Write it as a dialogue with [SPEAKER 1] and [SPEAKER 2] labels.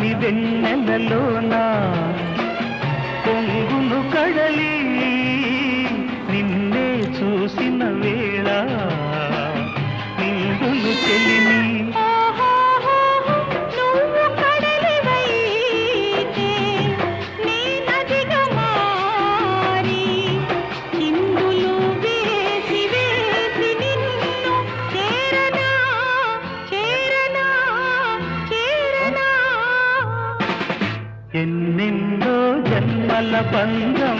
[SPEAKER 1] కమ్మని వెన్నెలలోన పొంగును కడలి నిన్నే చూసిన వేళ నిండును చెలిమి ఎన్నెన్నో జన్మల బంధం